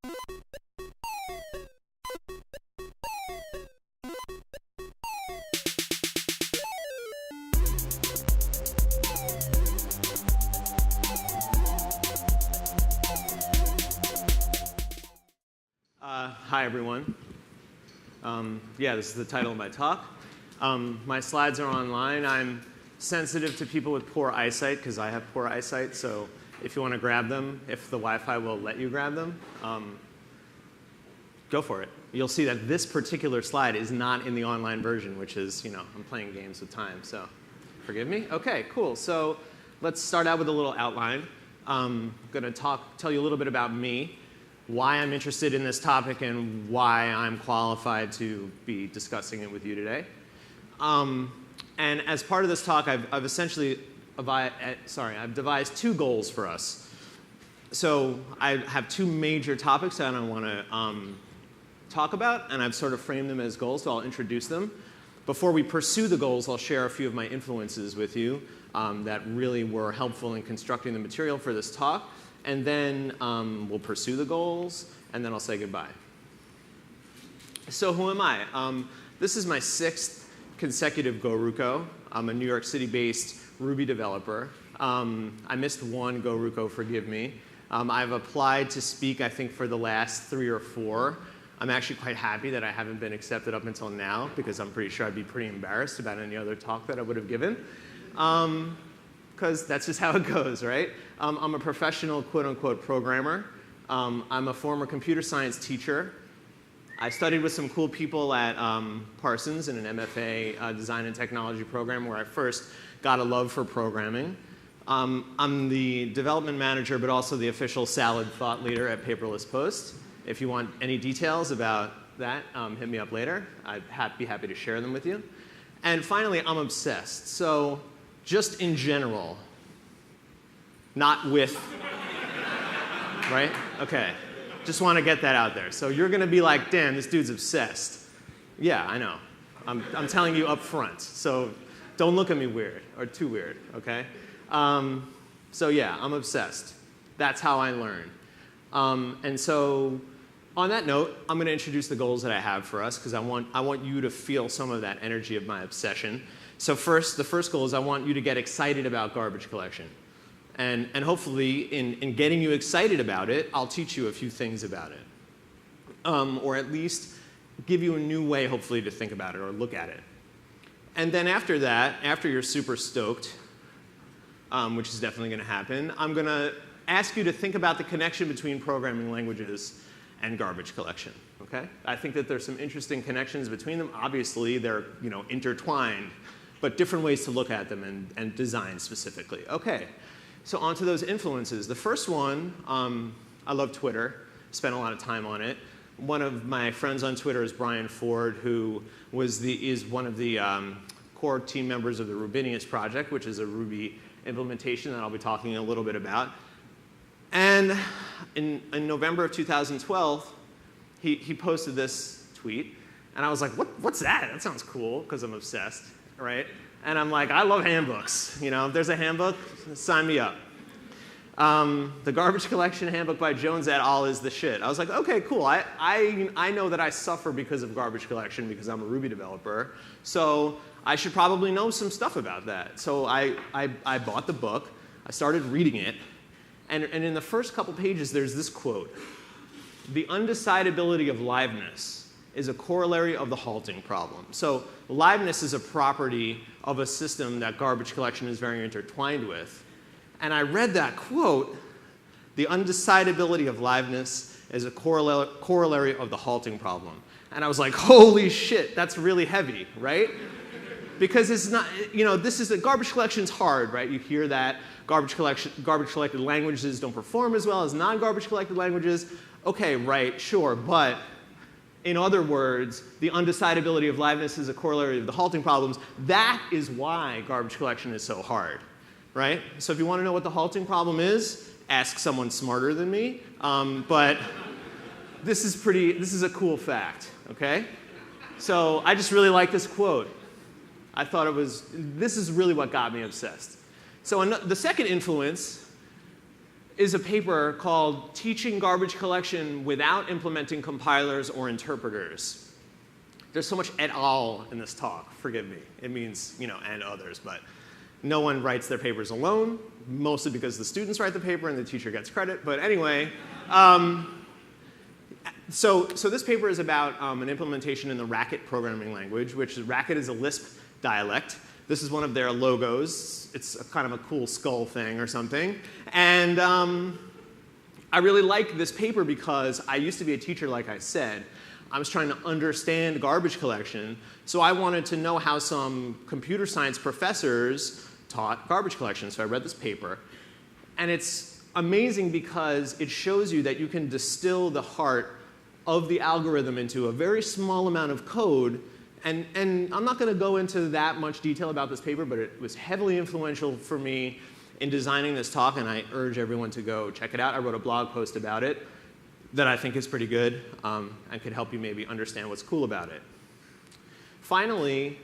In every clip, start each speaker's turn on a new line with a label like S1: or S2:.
S1: Hi, everyone. Yeah, this is the title of my talk. My slides are online. I'm sensitive to people with poor eyesight because I have poor eyesight. So if you want to grab them, if the Wi-Fi will let you grab them, go for it. You'll see that this particular slide is not in the online version, which is, I'm playing games with time. So forgive me. OK, cool. So let's start out with a little outline. I'm going to tell you a little bit about me, why I'm interested in this topic, and why I'm qualified to be discussing it with you today. And as part of this talk, I've essentially I've devised two goals for us. So I have two major topics that I want to talk about, and I've sort of framed them as goals, so I'll introduce them. Before we pursue the goals, I'll share a few of my influences with you that really were helpful in constructing the material for this talk. And then we'll pursue the goals, and then I'll say goodbye. So who am I? This is my 6th consecutive GoRuCo. I'm a New York City-based Ruby developer. I missed one GoRuCo, forgive me. I've applied to speak, I think, for the last 3 or 4. I'm actually quite happy that I haven't been accepted up until now, because I'm pretty sure I'd be pretty embarrassed about any other talk that I would have given. Because that's just how it goes, right? I'm a professional, quote-unquote, programmer. I'm a former computer science teacher. I studied with some cool people at Parsons in an MFA design and technology program where I first got a love for programming. I'm the development manager, but also the official salad thought leader at Paperless Post. If you want any details about that, hit me up later. I'd be happy to share them with you. And finally, I'm obsessed. So just in general, not with, right? OK. Just want to get that out there. So you're going to be like, damn, this dude's obsessed. Yeah, I know. I'm telling you up front. So don't look at me weird or too weird, OK? So yeah, I'm obsessed. That's how I learn. And so on that note, I'm going to introduce the goals that I have for us, because I want you to feel some of that energy of my obsession. So the first goal is I want you to get excited about garbage collection. And hopefully, in getting you excited about it, I'll teach you a few things about it. Or at least give you a new way, hopefully, to think about it or look at it. And then after that, after you're super stoked, which is definitely going to happen, I'm going to ask you to think about the connection between programming languages and garbage collection. Okay? I think that there's some interesting connections between them. Obviously, they're intertwined, but different ways to look at them and design specifically. OK. So on to those influences. The first one, I love Twitter. Spent a lot of time on it. One of my friends on Twitter is Brian Ford, who is one of the core team members of the Rubinius project, which is a Ruby implementation that I'll be talking a little bit about. And in November of 2012, he posted this tweet. And I was like, what's that? That sounds cool, because I'm obsessed, right? And I'm like, I love handbooks. If there's a handbook, sign me up. The Garbage Collection Handbook by Jones et al. Is the shit. I was like, OK, cool. I know that I suffer because of garbage collection because I'm a Ruby developer. So I should probably know some stuff about that. So I bought the book. I started reading it. And in the first couple pages, there's this quote. The undecidability of liveness is a corollary of the halting problem. So liveness is a property of a system that garbage collection is very intertwined with. And I read that quote, the undecidability of liveness is a corollary of the halting problem. And I was like, holy shit, that's really heavy, right? Because it's not, garbage collection's hard, right? You hear that garbage collected languages don't perform as well as non-garbage collected languages. OK, right, sure, but in other words, the undecidability of liveness is a corollary of the halting problems. That is why garbage collection is so hard, right? So if you want to know what the halting problem is, ask someone smarter than me. But this is a cool fact, OK? So I just really like this quote. I thought this is really what got me obsessed. So the second influence is a paper called Teaching Garbage Collection Without Implementing Compilers or Interpreters. There's so much et al. In this talk, forgive me. It means, and others, but no one writes their papers alone, mostly because the students write the paper and the teacher gets credit. But anyway, so this paper is about an implementation in the Racket programming language, which Racket is a Lisp dialect. This is one of their logos. It's kind of a cool skull thing or something. And I really like this paper because I used to be a teacher, like I said. I was trying to understand garbage collection, so I wanted to know how some computer science professors taught garbage collection. So I read this paper. And it's amazing because it shows you that you can distill the heart of the algorithm into a very small amount of code. And I'm not going to go into that much detail about this paper, but it was heavily influential for me in designing this talk, and I urge everyone to go check it out. I wrote a blog post about it that I think is pretty good and could help you maybe understand what's cool about it. Finally,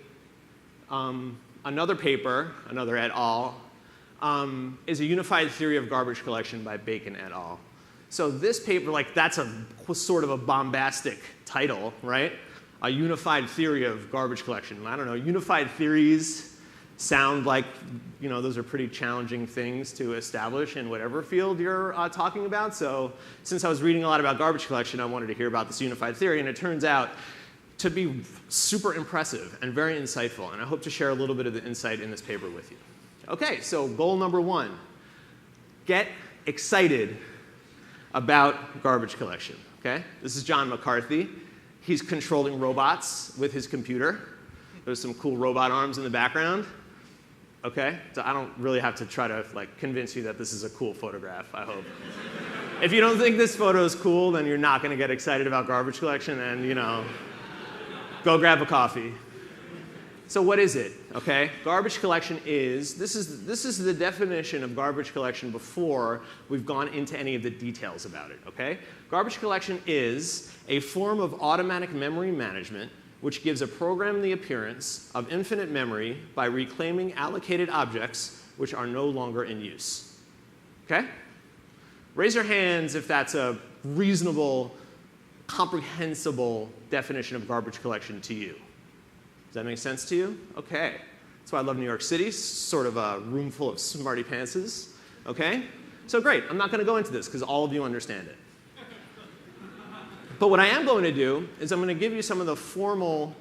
S1: another paper, another et al., is a unified theory of garbage collection by Bacon et al. So this paper, that's a sort of a bombastic title, right? A unified theory of garbage collection. I don't know, unified theories sound like, those are pretty challenging things to establish in whatever field you're talking about. So since I was reading a lot about garbage collection, I wanted to hear about this unified theory, and it turns out to be super impressive and very insightful, and I hope to share a little bit of the insight in this paper with you. Okay, so goal number 1, get excited about garbage collection, okay? This is John McCarthy. He's controlling robots with his computer. There's some cool robot arms in the background. Okay, so I don't really have to try to convince you that this is a cool photograph, I hope. If you don't think this photo is cool, then you're not going to get excited about garbage collection, and go grab a coffee. So what is it? Okay, garbage collection is this is the definition of garbage collection before we've gone into any of the details about it. Okay, garbage collection is a form of automatic memory management which gives a program the appearance of infinite memory by reclaiming allocated objects which are no longer in use. Okay? Raise your hands if that's a reasonable, comprehensible definition of garbage collection to you. Does that make sense to you? Okay. That's why I love New York City, sort of a room full of smarty pantses. Okay? So great. I'm not going to go into this because all of you understand it. But what I am going to do is I'm going to give you some of the formal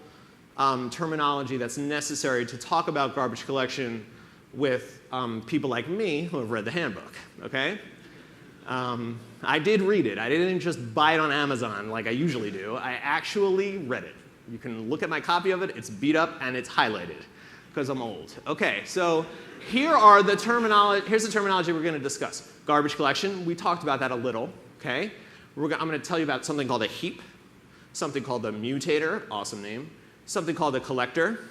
S1: terminology that's necessary to talk about garbage collection with people like me who have read the handbook, okay? I did read it. I didn't just buy it on Amazon like I usually do. I actually read it. You can look at my copy of it. It's beat up and it's highlighted because I'm old. Okay, so here's the terminology we're going to discuss. Garbage collection, we talked about that a little, okay? I'm going to tell you about something called a heap, something called a mutator, awesome name, something called a collector,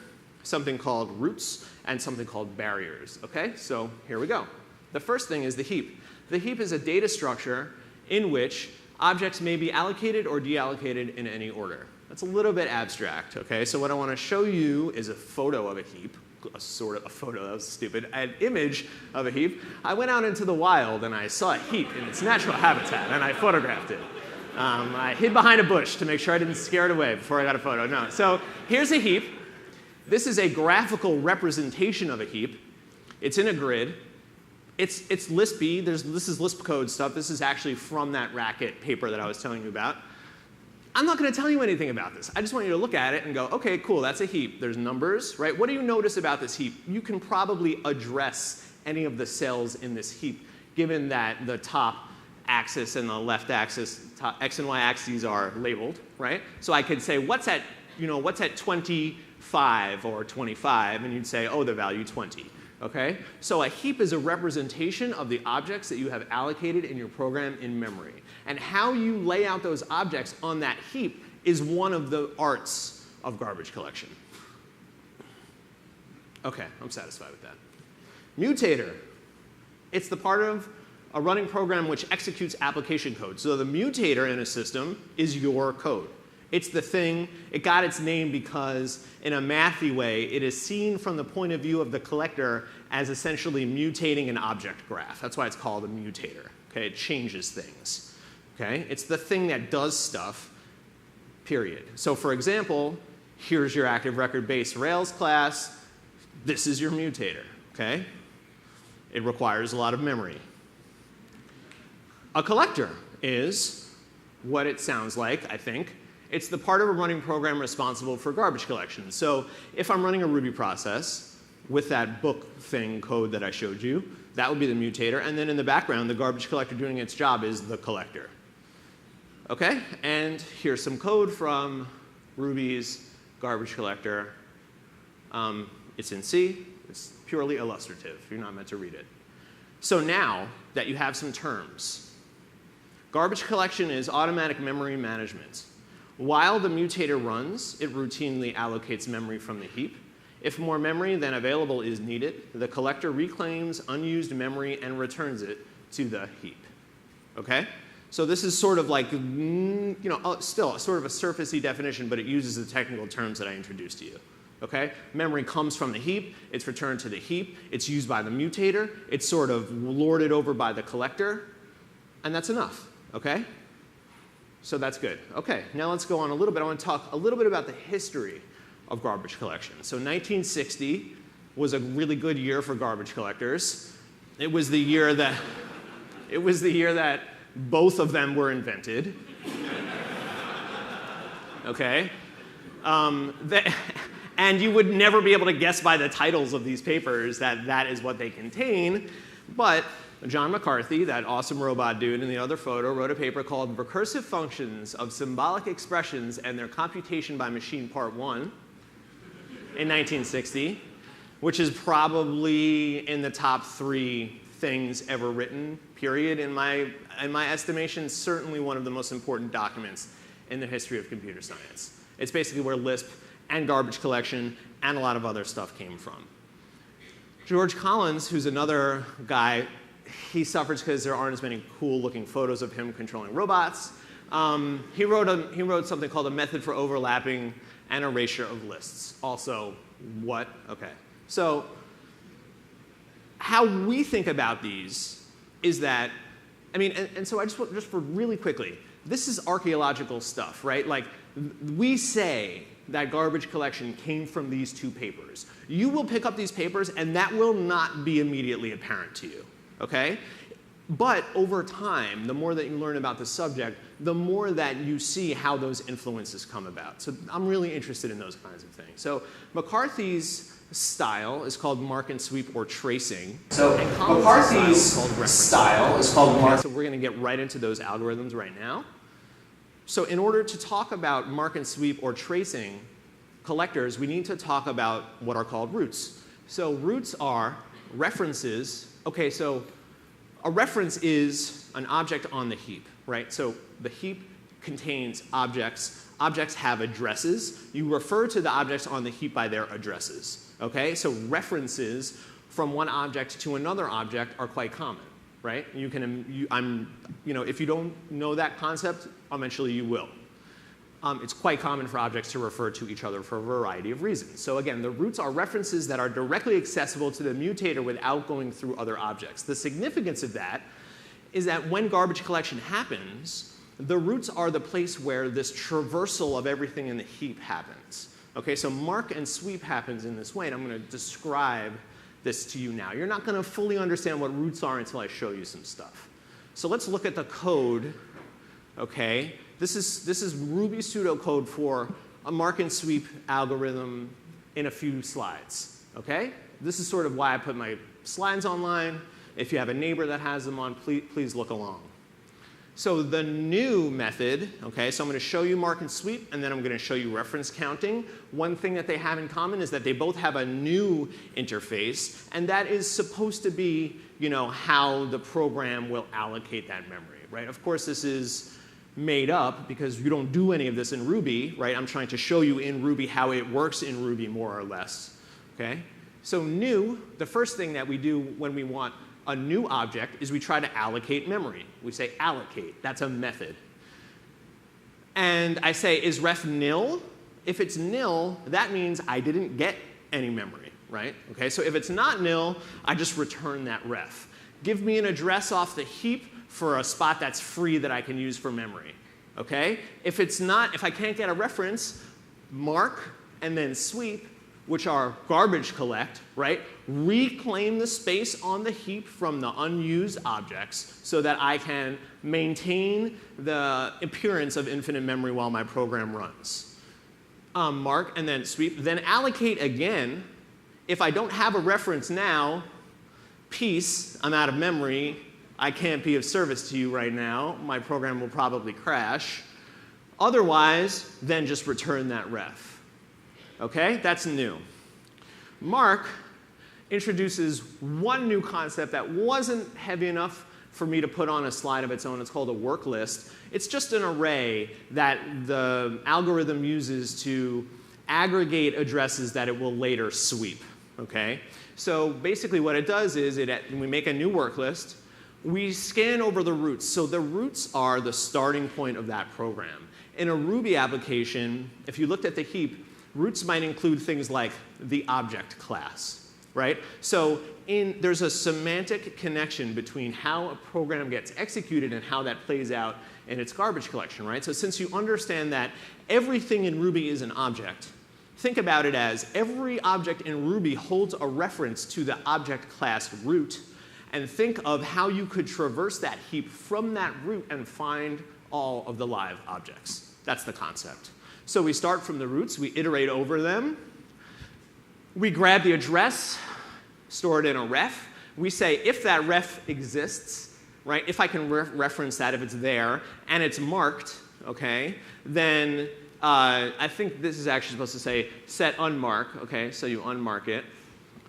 S1: something called roots, and something called barriers. Okay, so here we go. The first thing is the heap. The heap is a data structure in which objects may be allocated or deallocated in any order. That's a little bit abstract, okay? So what I want to show you is a photo of a heap, that was stupid, an image of a heap. I went out into the wild and I saw a heap in its natural habitat and I photographed it. I hid behind a bush to make sure I didn't scare it away before I got a photo. No, so here's a heap. This is a graphical representation of a heap. It's in a grid. It's Lispy. This is Lisp code stuff. This is actually from that Racket paper that I was telling you about. I'm not going to tell you anything about this. I just want you to look at it and go, okay, cool, that's a heap. There's numbers, right? What do you notice about this heap? You can probably address any of the cells in this heap, given that the top axis and the left axis, x and y axes are labeled, right? So I could say, what's at 25 or 25? And you'd say, oh, the value 20. Okay? So a heap is a representation of the objects that you have allocated in your program in memory. And how you lay out those objects on that heap is one of the arts of garbage collection. Okay, I'm satisfied with that. Mutator. It's the part of a running program which executes application code. So the mutator in a system is your code. It's the thing, it got its name because in a mathy way, it is seen from the point of view of the collector as essentially mutating an object graph. That's why it's called a mutator, Okay, it changes things. Okay, it's the thing that does stuff, period. So for example, here's your active record base Rails class. This is your mutator. Okay, it requires a lot of memory. A collector is what it sounds like, I think. It's the part of a running program responsible for garbage collection. So if I'm running a Ruby process with that book thing code that I showed you, that would be the mutator. And then in the background, the garbage collector doing its job is the collector. OK? And here's some code from Ruby's garbage collector. It's in C. It's purely illustrative. You're not meant to read it. So now that you have some terms, garbage collection is automatic memory management. While the mutator runs, it routinely allocates memory from the heap. If more memory than available is needed, the collector reclaims unused memory and returns it to the heap. Okay? So this is sort of like, still sort of a surfacey definition, but it uses the technical terms that I introduced to you. Okay? Memory comes from the heap. It's returned to the heap. It's used by the mutator. It's sort of lorded over by the collector. And that's enough. Okay? So that's good. OK, now let's go on a little bit. I want to talk a little bit about the history of garbage collection. So 1960 was a really good year for garbage collectors. It was the year that both of them were invented. OK? And you would never be able to guess by the titles of these papers that that is what they contain. But John McCarthy, that awesome robot dude in the other photo, wrote a paper called Recursive Functions of Symbolic Expressions and Their Computation by Machine Part 1 in 1960, which is probably in the top 3 things ever written, period, in my estimation. Certainly one of the most important documents in the history of computer science. It's basically where Lisp and garbage collection and a lot of other stuff came from. George Collins, who's another guy, he suffers because there aren't as many cool-looking photos of him controlling robots. He wrote something called a method for overlapping and erasure of lists. Also, what? OK. So how we think about these is that, I mean, and so I just for really quickly, this is archaeological stuff, right? Like, we say that garbage collection came from these 2 papers. You will pick up these papers, and that will not be immediately apparent to you. Okay? But over time, the more that you learn about the subject, the more that you see how those influences come about. So I'm really interested in those kinds of things. So McCarthy's style is called mark and sweep or tracing. So McCarthy's style is called mark. So we're going to get right into those algorithms right now. So in order to talk about mark and sweep or tracing collectors, we need to talk about what are called roots. So roots are references. OK, so a reference is an object on the heap, right? So the heap contains objects. Objects have addresses. You refer to the objects on the heap by their addresses. OK, so references from one object to another object are quite common, right? You can, if you don't know that concept, eventually you will. It's quite common for objects to refer to each other for a variety of reasons. So again, the roots are references that are directly accessible to the mutator without going through other objects. The significance of that is that when garbage collection happens, the roots are the place where this traversal of everything in the heap happens. Okay, so mark and sweep happens in this way, and I'm going to describe this to you now. You're not going to fully understand what roots are until I show you some stuff. So let's look at the code. Okay. This is Ruby pseudocode for a mark and sweep algorithm in a few slides. Okay? This is sort of why I put my slides online. If you have a neighbor that has them on, please look along. So the new method, okay, so I'm going to show you mark and sweep, and then I'm going to show you reference counting. One thing that they have in common is that they both have a new interface, and that is supposed to be, how the program will allocate that memory, right? Of course, this is made up because you don't do any of this in Ruby, right? I'm trying to show you in Ruby how it works in Ruby more or less, okay? So new, the first thing that we do when we want a new object is we try to allocate memory. We say allocate. That's a method. And I say, is ref nil? If it's nil, that means I didn't get any memory, right? Okay, so if it's not nil, I just return that ref. Give me an address off the heap for a spot that's free that I can use for memory. Okay? If I can't get a reference, mark and then sweep, which are garbage collect, right? Reclaim the space on the heap from the unused objects so that I can maintain the appearance of infinite memory while my program runs. Mark and then sweep, then allocate again. If I don't have a reference now, peace, I'm out of memory, I can't be of service to you right now, my program will probably crash. Otherwise, then just return that ref. Okay, that's new. Mark introduces one new concept that wasn't heavy enough for me to put on a slide of its own. It's called a work list. It's just an array that the algorithm uses to aggregate addresses that it will later sweep. Okay? So basically what it does is we make a new work list. We scan over the roots. So the roots are the starting point of that program. In a Ruby application, if you looked at the heap, roots might include things like the object class, right? So there's a semantic connection between how a program gets executed and how that plays out in its garbage collection, right? So since you understand that everything in Ruby is an object, think about it as every object in Ruby holds a reference to the object class root, and think of how you could traverse that heap from that root and find all of the live objects. That's the concept. So we start from the roots, we iterate over them, we grab the address, store it in a ref. We say if that ref exists, right, if I can reference that, if it's there, and it's marked, okay, then I think this is actually supposed to say set unmark, okay, so you unmark it.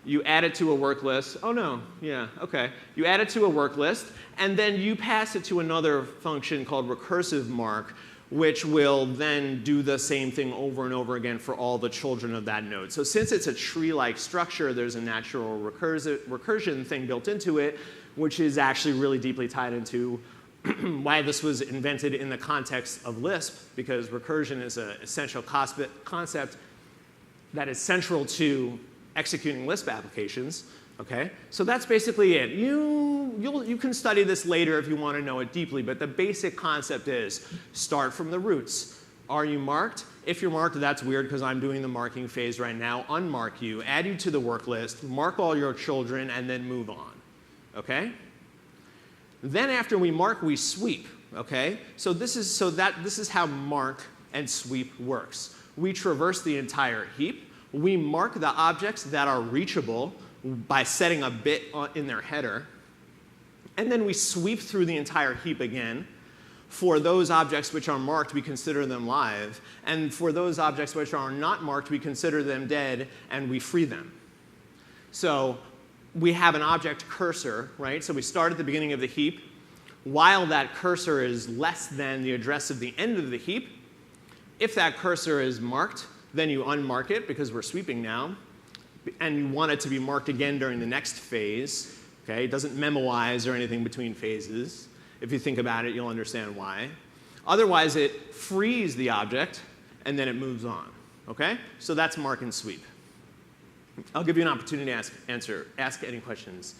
S1: You add it to a work list. Oh no, yeah, okay. You add it to a work list, and then you pass it to another function called recursive mark, which will then do the same thing over and over again for all the children of that node. So since it's a tree-like structure, there's a natural recursion thing built into it, which is actually really deeply tied into why this was invented in the context of Lisp, because recursion is an essential concept that is central to executing Lisp applications. Okay? So that's basically it. You can study this later if you want to know it deeply, but the basic concept is start from the roots. Are you marked? If you're marked, that's weird because I'm doing the marking phase right now. Unmark you, add you to the work list, mark all your children, and then move on. Okay? Then after we mark, we sweep. Okay? So this is how mark and sweep works. We traverse the entire heap. We mark the objects that are reachable by setting a bit in their header. And then we sweep through the entire heap again. For those objects which are marked, we consider them live. And for those objects which are not marked, we consider them dead, and we free them. So we have an object cursor, right? So we start at the beginning of the heap. While that cursor is less than the address of the end of the heap, if that cursor is marked, then you unmark it because we're sweeping now. And you want it to be marked again during the next phase. Okay? It doesn't memoize or anything between phases. If you think about it, you'll understand why. Otherwise, it frees the object, and then it moves on. Okay? So that's mark and sweep. I'll give you an opportunity to ask any questions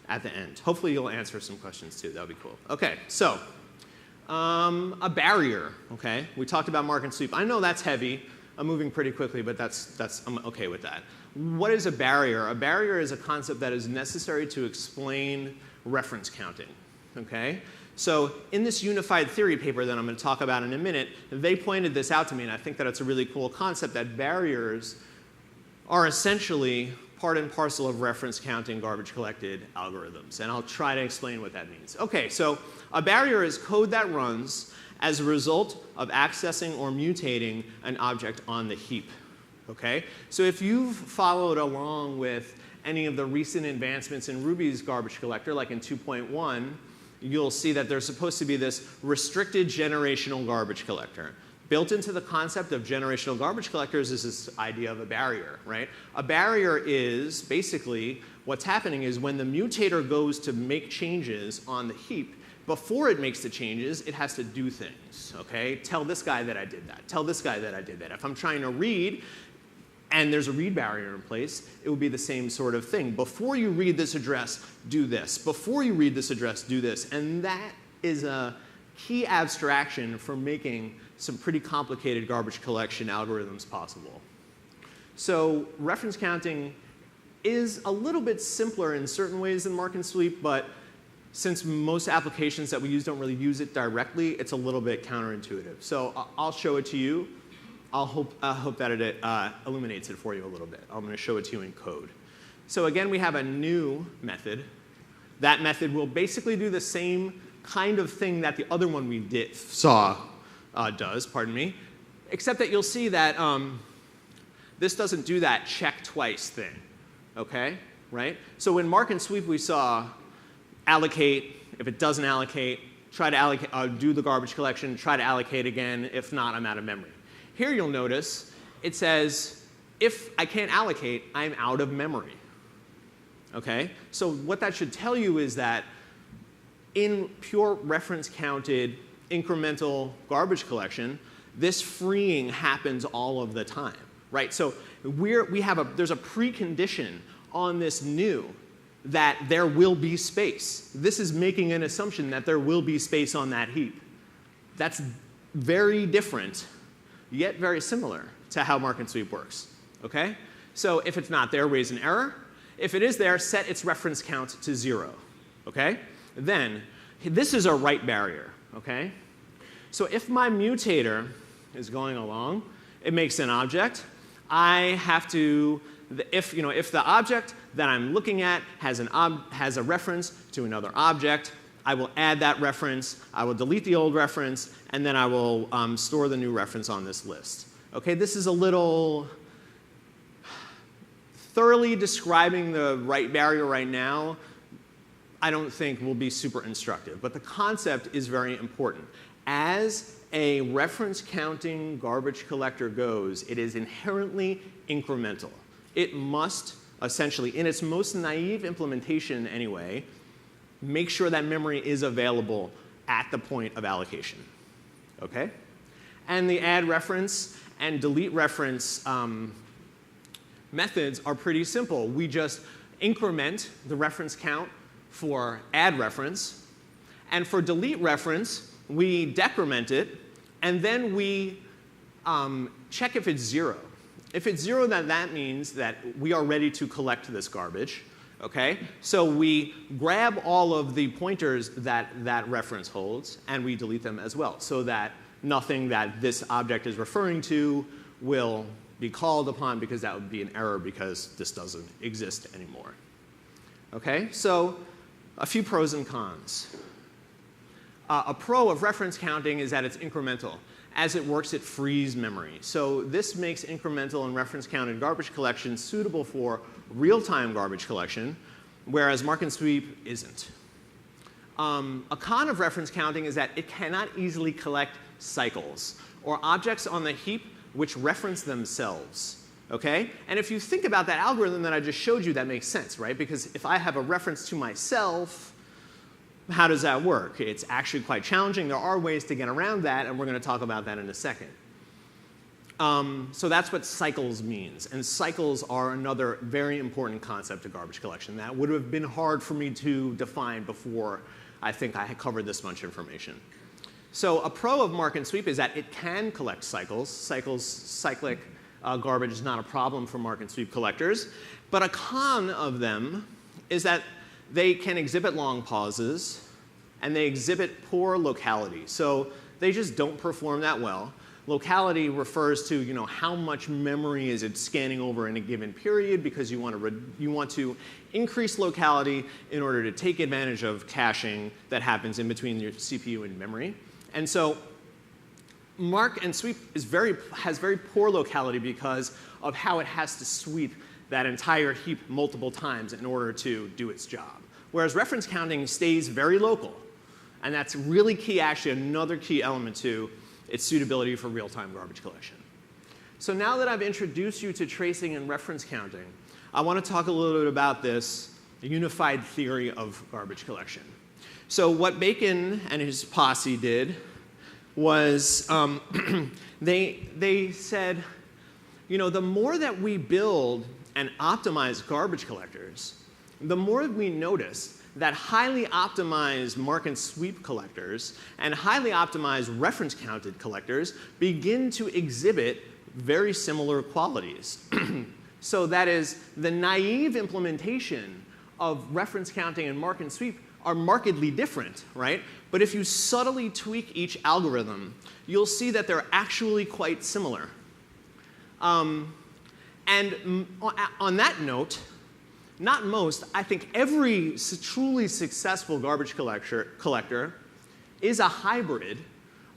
S1: at the end. Hopefully, you'll answer some questions, too. That'll be cool. Okay, so a barrier. Okay? We talked about mark and sweep. I know that's heavy. I'm moving pretty quickly, but I'm OK with that. What is a barrier? A barrier is a concept that is necessary to explain reference counting. Okay? So in this unified theory paper that I'm going to talk about in a minute, they pointed this out to me, and I think that it's a really cool concept that barriers are essentially part and parcel of reference counting garbage collected algorithms. And I'll try to explain what that means. OK, so a barrier is code that runs as a result of accessing or mutating an object on the heap. Okay? So if you've followed along with any of the recent advancements in Ruby's garbage collector, like in 2.1, you'll see that there's supposed to be this restricted generational garbage collector. Built into the concept of generational garbage collectors is this idea of a barrier, right? A barrier is basically what's happening is when the mutator goes to make changes on the heap, before it makes the changes, it has to do things, okay? Tell this guy that I did that. Tell this guy that I did that. If I'm trying to read, and there's a read barrier in place, it would be the same sort of thing. Before you read this address, do this. Before you read this address, do this. And that is a key abstraction for making some pretty complicated garbage collection algorithms possible. So reference counting is a little bit simpler in certain ways than mark and sweep, but since most applications that we use don't really use it directly, it's a little bit counterintuitive. So I'll show it to you. I hope that it illuminates it for you a little bit. I'm going to show it to you in code. So again, we have a new method. That method will basically do the same kind of thing that the other one we does, pardon me, except that you'll see that this doesn't do that check twice thing, okay? Right? So in mark and sweep, we saw allocate. If it doesn't allocate, try to allocate, do the garbage collection, try to allocate again. If not, I'm out of memory. Here you'll notice it says, if I can't allocate, I'm out of memory. Okay? So what that should tell you is that in pure reference counted incremental garbage collection, this freeing happens all of the time. Right? So there's a precondition on this new that there will be space. This is making an assumption that there will be space on that heap. That's very different, yet very similar to how mark and sweep works. Okay? So if it's not there, raise an error. If it is there, set its reference count to 0. Okay? Then, this is a write barrier. Okay? So if my mutator is going along, it makes an object. I have to, if the object that I'm looking at has a reference to another object, I will add that reference, I will delete the old reference, and then I will store the new reference on this list. Okay, this is a little thoroughly describing the write barrier right now. I don't think will be super instructive, but the concept is very important. As a reference counting garbage collector goes, it is inherently incremental. It must essentially, in its most naive implementation anyway, make sure that memory is available at the point of allocation. Okay? And the add reference and delete reference methods are pretty simple. We just increment the reference count for add reference, and for delete reference, we decrement it, and then we check if it's 0. If it's 0, then that means that we are ready to collect this garbage. Okay? So we grab all of the pointers that that reference holds, and we delete them as well, so that nothing that this object is referring to will be called upon, because that would be an error because this doesn't exist anymore. Okay? So a few pros and cons. A pro of reference counting is that it's incremental. As it works, it frees memory. So this makes incremental and reference counted garbage collection suitable for real-time garbage collection, whereas mark and sweep isn't. A con of reference counting is that it cannot easily collect cycles, or objects on the heap which reference themselves. Okay? And if you think about that algorithm that I just showed you, that makes sense, right? Because if I have a reference to myself, how does that work? It's actually quite challenging. There are ways to get around that, and we're going to talk about that in a second. So that's what cycles means. And cycles are another very important concept of garbage collection that would have been hard for me to define before I think I had covered this much information. So a pro of mark and sweep is that it can collect cycles. Cyclic garbage is not a problem for mark and sweep collectors. But a con of them is that they can exhibit long pauses, and they exhibit poor locality. So they just don't perform that well. Locality refers to how much memory is it scanning over in a given period, because you want to increase locality in order to take advantage of caching that happens in between your CPU and memory. And so mark and sweep has very poor locality because of how it has to sweep that entire heap multiple times in order to do its job. Whereas reference counting stays very local. And that's really key, actually, another key element to its suitability for real-time garbage collection. So now that I've introduced you to tracing and reference counting, I want to talk a little bit about this unified theory of garbage collection. So what Bacon and his posse did was they said, the more that we build and optimize garbage collectors, the more we notice that highly optimized mark and sweep collectors and highly optimized reference counted collectors begin to exhibit very similar qualities. So that is, the naive implementation of reference counting and mark and sweep are markedly different, right? But if you subtly tweak each algorithm, you'll see that they're actually quite similar. And on that note, not most, I think every truly successful garbage collector is a hybrid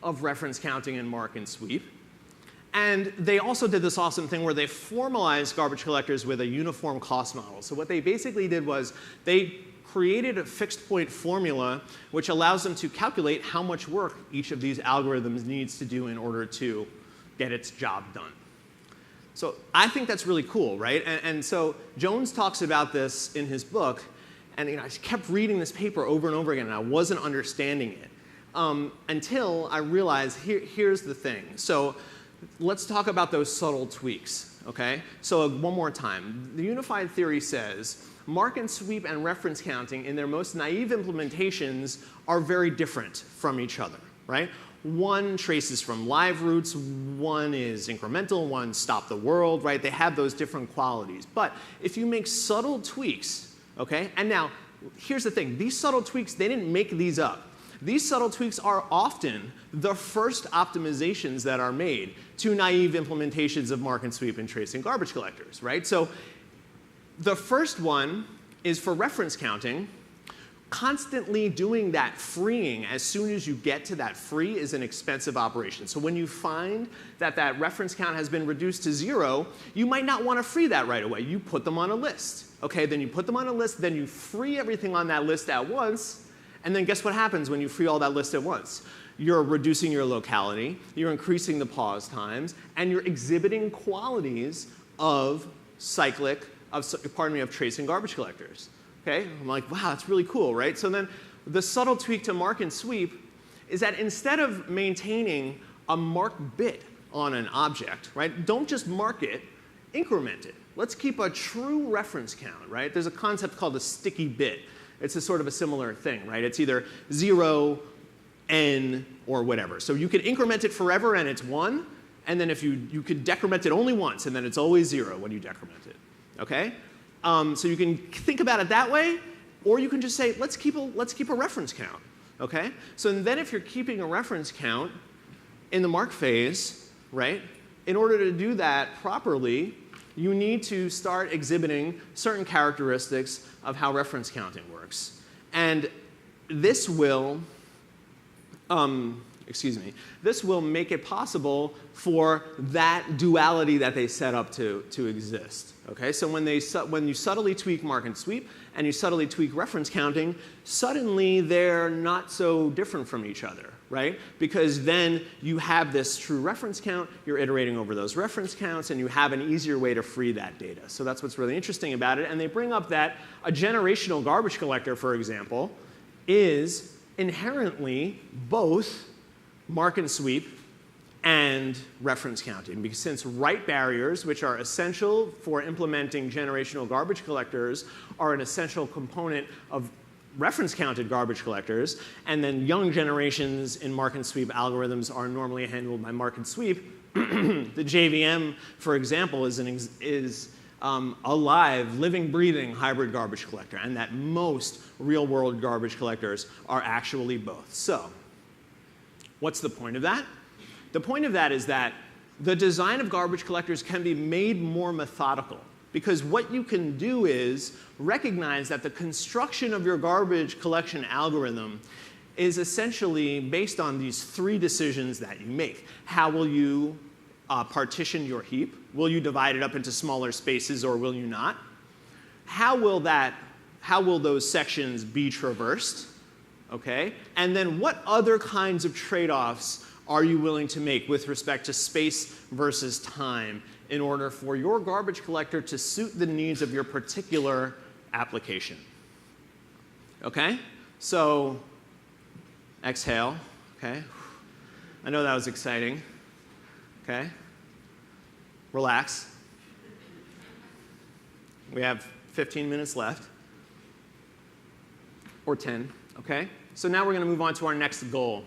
S1: of reference counting and mark and sweep. And they also did this awesome thing where they formalized garbage collectors with a uniform cost model. So what they basically did was they created a fixed point formula which allows them to calculate how much work each of these algorithms needs to do in order to get its job done. So I think that's really cool, right? And so Jones talks about this in his book, and I kept reading this paper over and over again, and I wasn't understanding it until I realized here's the thing. So let's talk about those subtle tweaks, okay? So one more time. The unified theory says mark and sweep and reference counting in their most naive implementations are very different from each other, right? One traces from live roots, one is incremental, one stop the world, right? They have those different qualities. But if you make subtle tweaks, okay? And now, here's the thing. These subtle tweaks, they didn't make these up. These subtle tweaks are often the first optimizations that are made to naive implementations of mark and sweep and tracing garbage collectors, right? So the first one is for reference counting. Constantly doing that freeing as soon as you get to that free is an expensive operation. So when you find that that reference count has been reduced to 0, you might not want to free that right away. You put them on a list. Okay, then you put them on a list, then you free everything on that list at once, and then guess what happens when you free all that list at once? You're reducing your locality, you're increasing the pause times, and you're exhibiting qualities of of tracing garbage collectors. Okay? I'm like, wow, that's really cool, right? So then the subtle tweak to mark and sweep is that instead of maintaining a mark bit on an object, right, don't just mark it, increment it. Let's keep a true reference count, right? There's a concept called a sticky bit. It's a sort of a similar thing, right? It's either 0, n, or whatever. So you could increment it forever and it's 1, and then if you could decrement it only once, and then it's always 0 when you decrement it, okay? So you can think about it that way, or you can just say, let's keep a reference count, okay? So then if you're keeping a reference count in the mark phase, right, in order to do that properly, you need to start exhibiting certain characteristics of how reference counting works. And this will, this will make it possible for that duality that they set up to exist. Okay, so when you subtly tweak mark and sweep and you subtly tweak reference counting, suddenly they're not so different from each other, right? Because then you have this true reference count, you're iterating over those reference counts, and you have an easier way to free that data. So that's what's really interesting about it. And they bring up that a generational garbage collector, for example, is inherently both mark and sweep and reference counting, because since write barriers, which are essential for implementing generational garbage collectors, are an essential component of reference counted garbage collectors, and then young generations in mark and sweep algorithms are normally handled by mark and sweep, the JVM, for example, is a live, living, breathing hybrid garbage collector, and that most real-world garbage collectors are actually both. So what's the point of that? The point of that is that the design of garbage collectors can be made more methodical, because what you can do is recognize that the construction of your garbage collection algorithm is essentially based on these 3 decisions that you make. How will you partition your heap? Will you divide it up into smaller spaces, or will you not? How will those sections be traversed? Okay? And then what other kinds of trade-offs are you willing to make with respect to space versus time in order for your garbage collector to suit the needs of your particular application? Okay? So exhale. Okay? I know that was exciting. Okay? Relax. We have 15 minutes left. or 10, okay? So now we're going to move on to our next goal.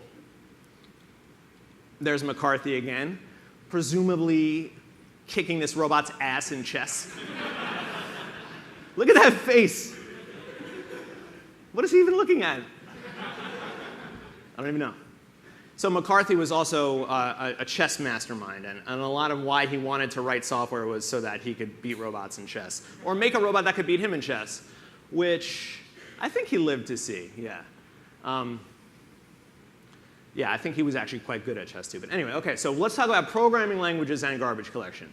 S1: There's McCarthy again, presumably kicking this robot's ass in chess. Look at that face. What is he even looking at? I don't even know. So McCarthy was also a chess mastermind, and a lot of why he wanted to write software was so that he could beat robots in chess, or make a robot that could beat him in chess, which I think he lived to see, yeah. Yeah, I think he was actually quite good at chess too. But anyway, okay, so let's talk about programming languages and garbage collection.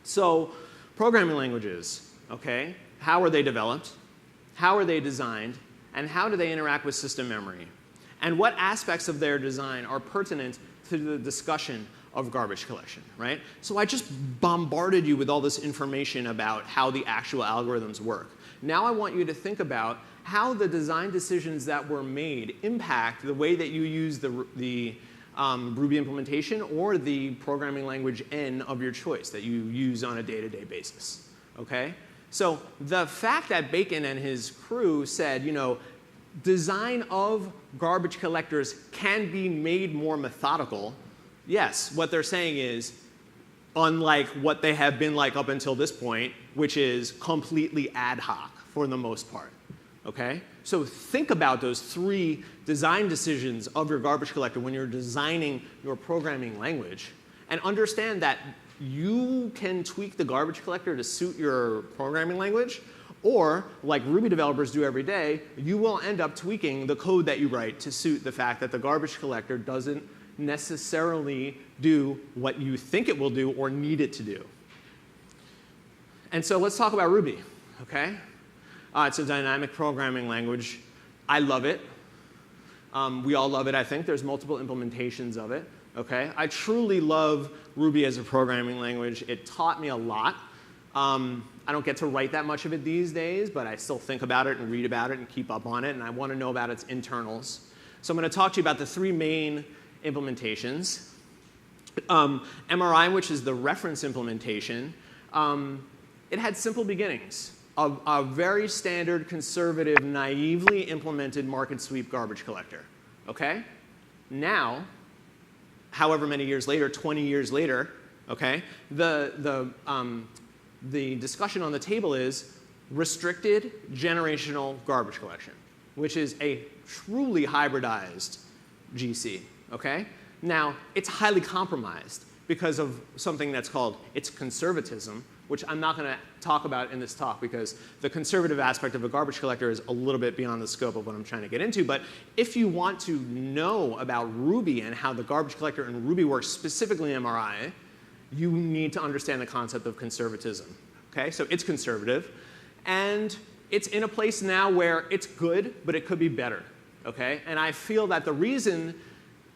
S1: So programming languages, okay, how are they developed? How are they designed? And how do they interact with system memory? And what aspects of their design are pertinent to the discussion of garbage collection, right? So I just bombarded you with all this information about how the actual algorithms work. Now I want you to think about how the design decisions that were made impact the way that you use the Ruby implementation or the programming language N of your choice that you use on a day-to-day basis, okay? So the fact that Bacon and his crew said, you know, design of garbage collectors can be made more methodical, yes, what they're saying is, unlike what they have been like up until this point, which is completely ad hoc for the most part, okay? So think about those 3 design decisions of your garbage collector when you're designing your programming language, and understand that you can tweak the garbage collector to suit your programming language, or, like Ruby developers do every day, you will end up tweaking the code that you write to suit the fact that the garbage collector doesn't necessarily do what you think it will do or need it to do. And so let's talk about Ruby, okay? It's a dynamic programming language. I love it. We all love it, I think. There's multiple implementations of it, okay? I truly love Ruby as a programming language. It taught me a lot. I don't get to write that much of it these days, but I still think about it and read about it and keep up on it, and I want to know about its internals. So I'm going to talk to you about the 3 main implementations. MRI, which is the reference implementation, it had simple beginnings. A very standard, conservative, naively implemented market sweep garbage collector, okay? Now, however many years later, 20 years later, okay, the discussion on the table is restricted generational garbage collection, which is a truly hybridized GC, okay? Now, it's highly compromised because of something that's called its conservatism, which I'm not going to talk about in this talk because the conservative aspect of a garbage collector is a little bit beyond the scope of what I'm trying to get into. But if you want to know about Ruby and how the garbage collector in Ruby works, specifically MRI, you need to understand the concept of conservatism. Okay? So it's conservative. And it's in a place now where it's good, but it could be better. Okay? And I feel that the reason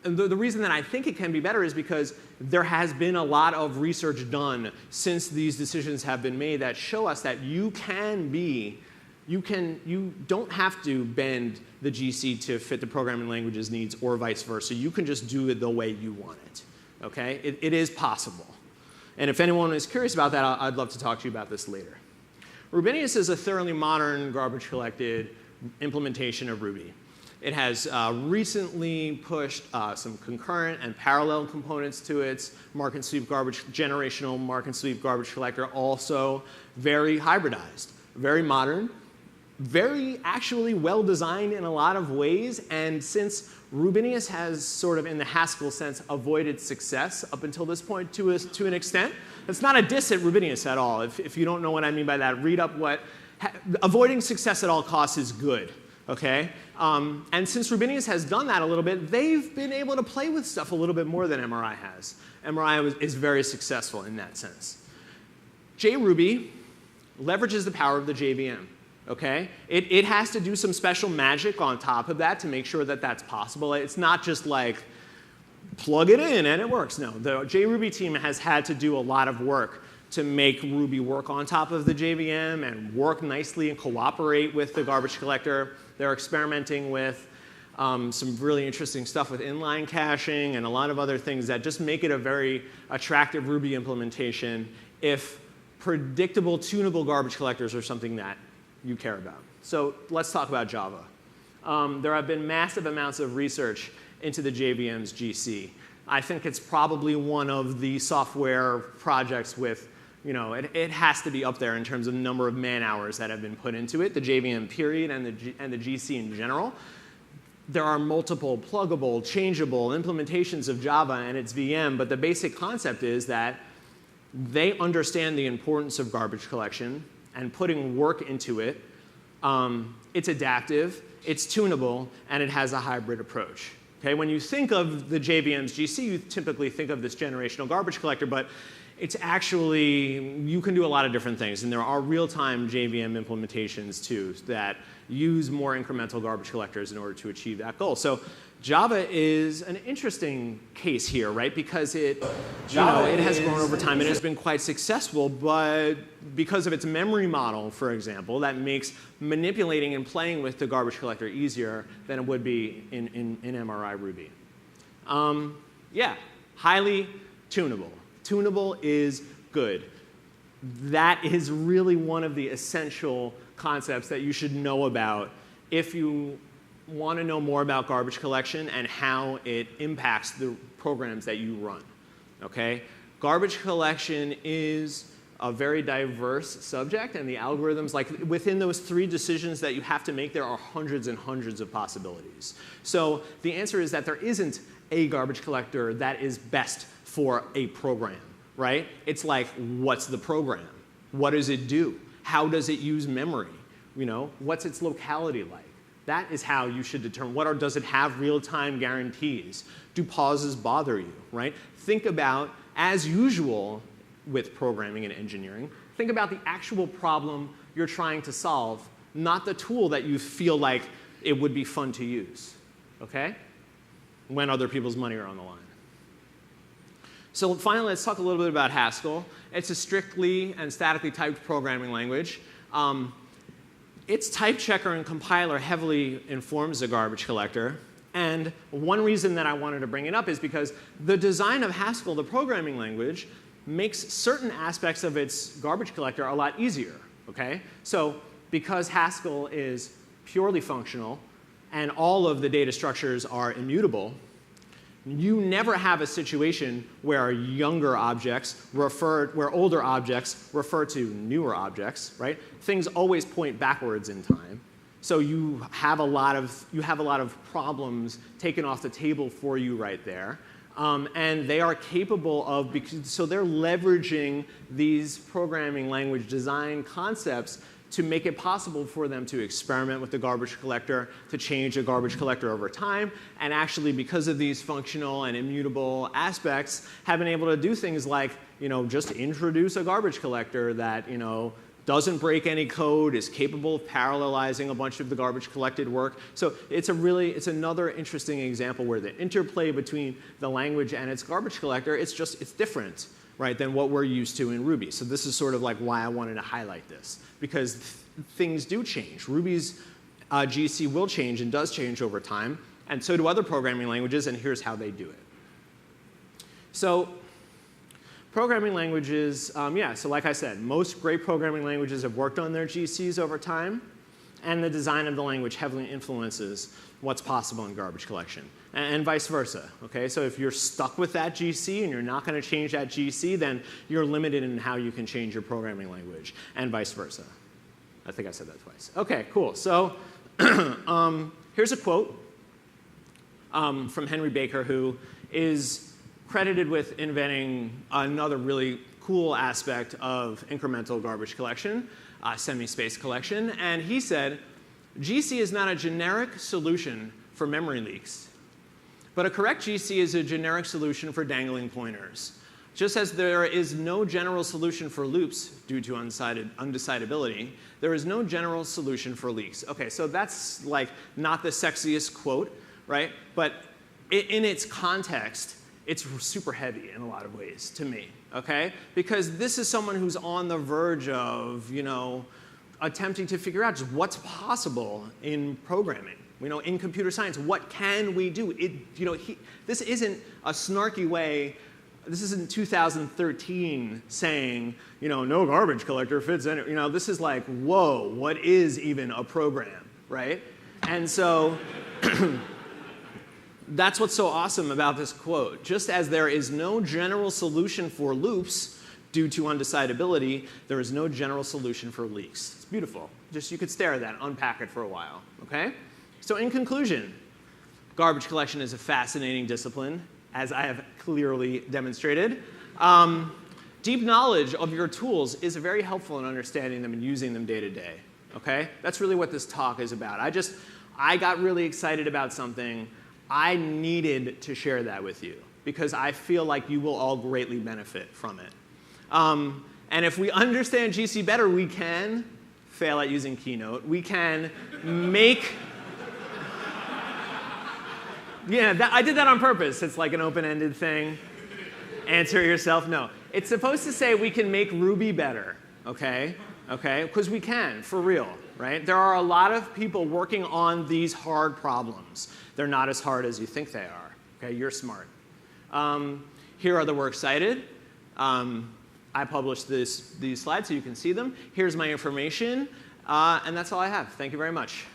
S1: that I think it can be better is because there has been a lot of research done since these decisions have been made that show us that you don't have to bend the GC to fit the programming language's needs or vice versa. You can just do it the way you want it. Okay? It is possible. And if anyone is curious about that, I'd love to talk to you about this later. Rubinius is a thoroughly modern, garbage-collected implementation of Ruby. It has recently pushed some concurrent and parallel components to its market sweep garbage, generational market sweep garbage collector, also very hybridized, very modern, very actually well designed in a lot of ways. And since Rubinius has sort of, in the Haskell sense, avoided success up until this point to an extent, it's not a diss at Rubinius at all. If you don't know what I mean by that, read up what avoiding success at all costs is good. Okay? And since Rubinius has done that a little bit, they've been able to play with stuff a little bit more than MRI has. MRI is very successful in that sense. JRuby leverages the power of the JVM. Okay? It has to do some special magic on top of that to make sure that that's possible. It's not just like plug it in and it works. No, the JRuby team has had to do a lot of work to make Ruby work on top of the JVM and work nicely and cooperate with the garbage collector. They're experimenting with some really interesting stuff with inline caching and a lot of other things that just make it a very attractive Ruby implementation if predictable, tunable garbage collectors are something that you care about. So let's talk about Java. there have been massive amounts of research into the JVM's GC. I think it's probably one of the software projects with, it has to be up there in terms of the number of man hours that have been put into it, the JVM period and the GC in general. There are multiple pluggable, changeable implementations of Java and its VM, but the basic concept is that they understand the importance of garbage collection and putting work into it. It's adaptive, it's tunable, and it has a hybrid approach. Okay? When you think of the JVM's GC, you typically think of this generational garbage collector, but it's actually, you can do a lot of different things, and there are real-time JVM implementations too that use more incremental garbage collectors in order to achieve that goal. So Java is an interesting case here, right? Because it has grown over time. It has been quite successful, but because of its memory model, for example, that makes manipulating and playing with the garbage collector easier than it would be in MRI Ruby. Yeah, highly tunable. Tunable is good. That is really one of the essential concepts that you should know about if you want to know more about garbage collection and how it impacts the programs that you run. Okay? Garbage collection is a very diverse subject, and the algorithms, like within those 3 decisions that you have to make, there are hundreds and hundreds of possibilities. So the answer is that there isn't a garbage collector that is best for a program, right? It's like, what's the program? What does it do? How does it use memory? What's its locality like? That is how you should determine, does it have real-time guarantees? Do pauses bother you, right? Think about, as usual with programming and engineering, think about the actual problem you're trying to solve, not the tool that you feel like it would be fun to use, okay? When other people's money are on the line. So finally, let's talk a little bit about Haskell. It's a strictly and statically typed programming language. Its type checker and compiler heavily informs the garbage collector. And one reason that I wanted to bring it up is because the design of Haskell, the programming language, makes certain aspects of its garbage collector a lot easier. Okay? So because Haskell is purely functional and all of the data structures are immutable, you never have a situation where older objects refer to newer objects, right? Things always point backwards in time. So you have a lot of problems taken off the table for you right there. And they are capable of, so they're leveraging these programming language design concepts to make it possible for them to experiment with the garbage collector, to change the garbage collector over time, and actually, because of these functional and immutable aspects, have been able to do things like, just introduce a garbage collector that, doesn't break any code, is capable of parallelizing a bunch of the garbage collected work. So it's another interesting example where the interplay between the language and its garbage collector, it's different, right, than what we're used to in Ruby. So this is sort of like why I wanted to highlight this, because things do change. Ruby's GC will change and does change over time, and so do other programming languages, and here's how they do it. So programming languages, so like I said, most great programming languages have worked on their GCs over time, and the design of the language heavily influences what's possible in garbage collection, and vice versa. Okay? So if you're stuck with that GC and you're not going to change that GC, then you're limited in how you can change your programming language, and vice versa. I think I said that twice. Okay, cool. So here's a quote from Henry Baker, who is credited with inventing another really cool aspect of incremental garbage collection, semi-space collection. And he said, GC is not a generic solution for memory leaks, but a correct GC is a generic solution for dangling pointers. Just as there is no general solution for loops due to undecidability, there is no general solution for leaks. Okay, so that's like not the sexiest quote, right? But in its context, it's super heavy in a lot of ways to me, okay? Because this is someone who's on the verge of, attempting to figure out just what's possible in programming. In computer science, what can we do? This isn't a snarky way. This isn't 2013 saying, no garbage collector fits in it. This is like, whoa, what is even a program, right? And so that's what's so awesome about this quote. Just as there is no general solution for loops due to undecidability, there is no general solution for leaks. It's beautiful. Just you could stare at that, unpack it for a while, okay? So in conclusion, garbage collection is a fascinating discipline, as I have clearly demonstrated. Deep knowledge of your tools is very helpful in understanding them and using them day to day, okay? That's really what this talk is about. I got really excited about something. I needed to share that with you because I feel like you will all greatly benefit from it. And if we understand GC better, we can fail at using Keynote. We can make... Yeah, I did that on purpose. It's like an open-ended thing. Answer yourself, no. It's supposed to say we can make Ruby better, okay? Okay, because we can, for real, right? There are a lot of people working on these hard problems. They're not as hard as you think they are, okay? You're smart. Here are the works cited. I published these slides so you can see them. Here's my information, and that's all I have. Thank you very much.